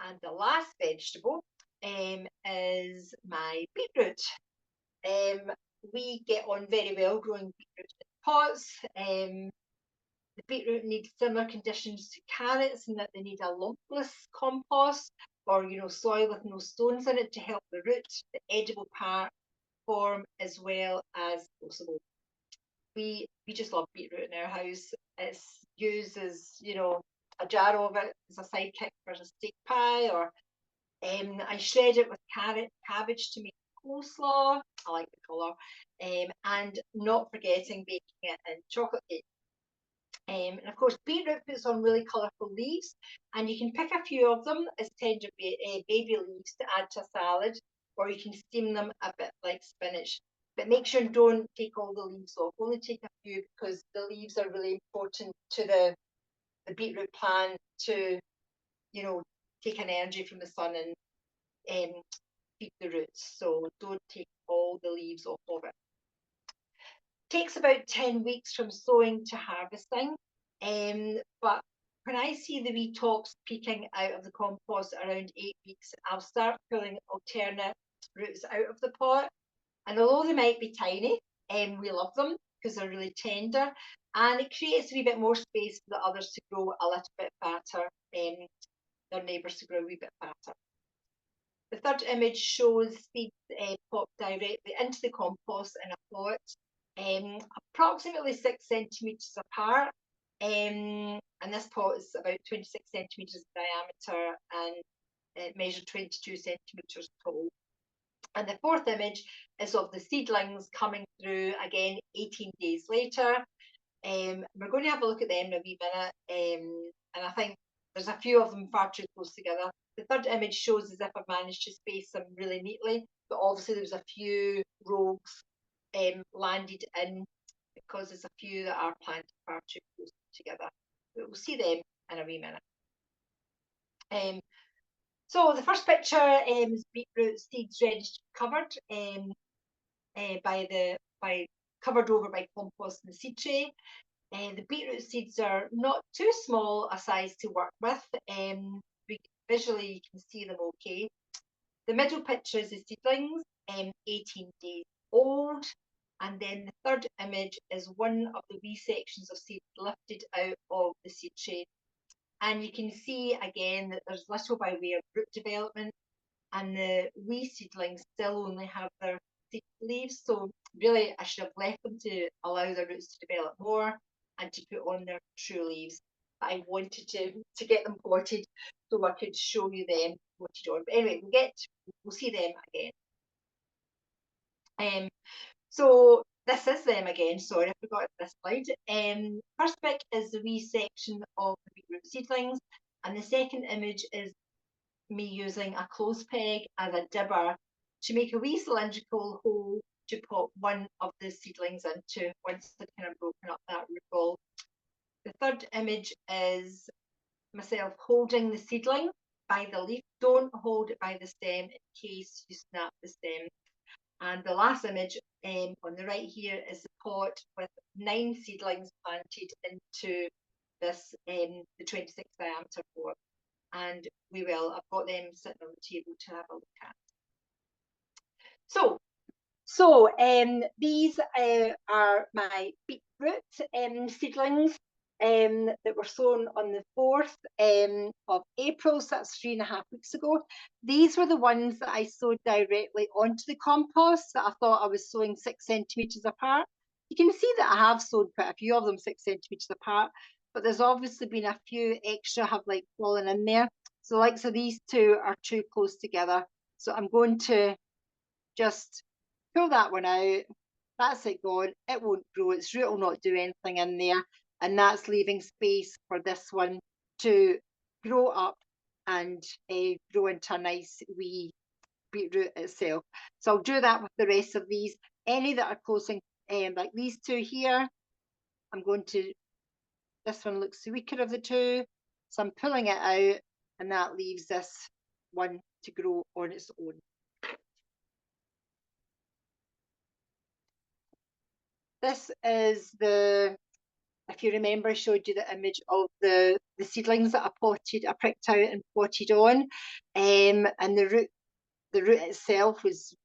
And the last vegetable is my beetroot. We get on very well growing beetroot in pots. The beetroot needs similar conditions to carrots in that they need a lumpless compost or soil with no stones in it to help the root, the edible part, form as well as possible. We just love beetroot in our house. It's used as a jar of it as a sidekick for a steak pie, or I shred it with carrot, cabbage to make coleslaw. I like the colour. And not forgetting baking it in chocolate cake. And of course, beetroot puts on really colourful leaves, and you can pick a few of them as tender baby leaves to add to a salad, or you can steam them a bit like spinach. But make sure don't take all the leaves off, only take a few, because the leaves are really important to the beetroot plant to, take an energy from the sun and feed the roots. So don't take all the leaves off of it. Takes about 10 weeks from sowing to harvesting. But when I see the wee tops peeking out of the compost around 8 weeks, I'll start pulling alternate roots out of the pot. And although they might be tiny, we love them because they're really tender, and it creates a wee bit more space for the others to grow a little bit fatter, their neighbours to grow a wee bit fatter. The third image shows seeds popped directly into the compost in a pot, approximately 6 centimetres apart. And this pot is about 26 centimetres in diameter and it measured 22 centimetres tall. And the fourth image is of the seedlings coming through again 18 days later. We're going to have a look at them in a wee minute. And I think there's a few of them far too close together. The third image shows as if I've managed to space them really neatly, but obviously there's a few rogues landed in because there's a few that are planted far too close together. But we'll see them in a wee minute. So the first picture is beetroot seeds ready to be covered covered over by compost in the seed tray. The beetroot seeds are not too small a size to work with. Visually you can see them okay. The middle picture is the seedlings, 18 days old. And then the third image is one of the wee sections of seed lifted out of the seed tray. And you can see again that there's little by way of root development, and the wee seedlings still only have their seed leaves. So really I should have left them to allow the roots to develop more and to put on their true leaves. But I wanted to get them potted so I could show you them potted on. But anyway, we'll see them again. So this is them again. Sorry, I forgot this slide. First pic is the wee section of the beetroot seedlings, and the second image is me using a clothes peg as a dibber to make a wee cylindrical hole to pop one of the seedlings into once they've kind of broken up that root ball. The third image is myself holding the seedling by the leaf. Don't hold it by the stem in case you snap the stem. And the last image on the right here is the pot with 9 seedlings planted into this, the 26 diameter pot. And I've got them sitting on the table to have a look at. So these are my beetroot seedlings that were sown on the 4th of April, so that's 3.5 weeks ago. These were the ones that I sowed directly onto the compost that I thought I was sowing 6 centimetres apart. You can see that I have sowed quite a few of them 6 centimetres apart, but there's obviously been a few extra have like fallen in there. So like these two are too close together. So I'm going to just pull that one out. That's it gone. It won't grow. Its root will not do anything in there. And that's leaving space for this one to grow up and grow into a nice wee beetroot itself. So I'll do that with the rest of these. Any that are close, like these two here, this one looks the weaker of the two. So I'm pulling it out, and that leaves this one to grow on its own. This is the if you remember, I showed you the image of the seedlings that I pricked out and potted on, and the root itself was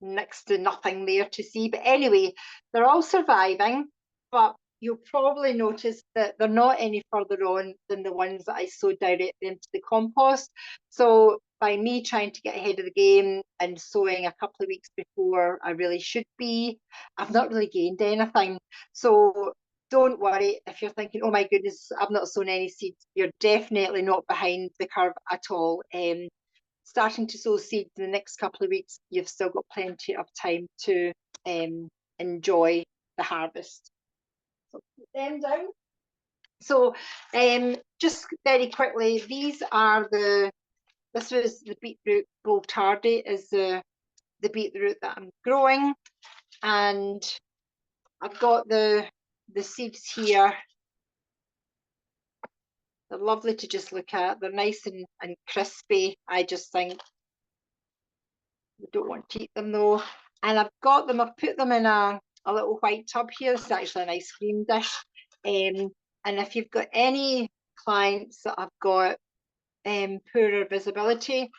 next to nothing there to see. But anyway, they're all surviving, but you'll probably notice that they're not any further on than the ones that I sowed directly into the compost. So by me trying to get ahead of the game and sowing a couple of weeks before I really should be, I've not really gained anything. So don't worry if you're thinking, oh my goodness, I've not sown any seeds. You're definitely not behind the curve at all. Starting to sow seeds in the next couple of weeks, you've still got plenty of time to enjoy the harvest. So put them down. So just very quickly, this was the beetroot Bold Tardy is the beetroot that I'm growing, and I've got the seeds here. They're lovely to just look at. They're nice and crispy. I just think we don't want to eat them though. And I've put them in a little white tub here. This is actually an ice cream dish. And if you've got any clients that have got poorer visibility,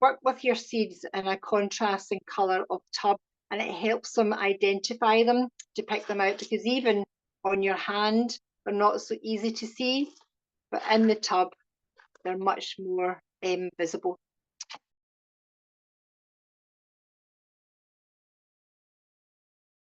work with your seeds in a contrasting colour of tub, and it helps them identify them to pick them out, because even on your hand, they're not so easy to see, but in the tub, they're much more visible.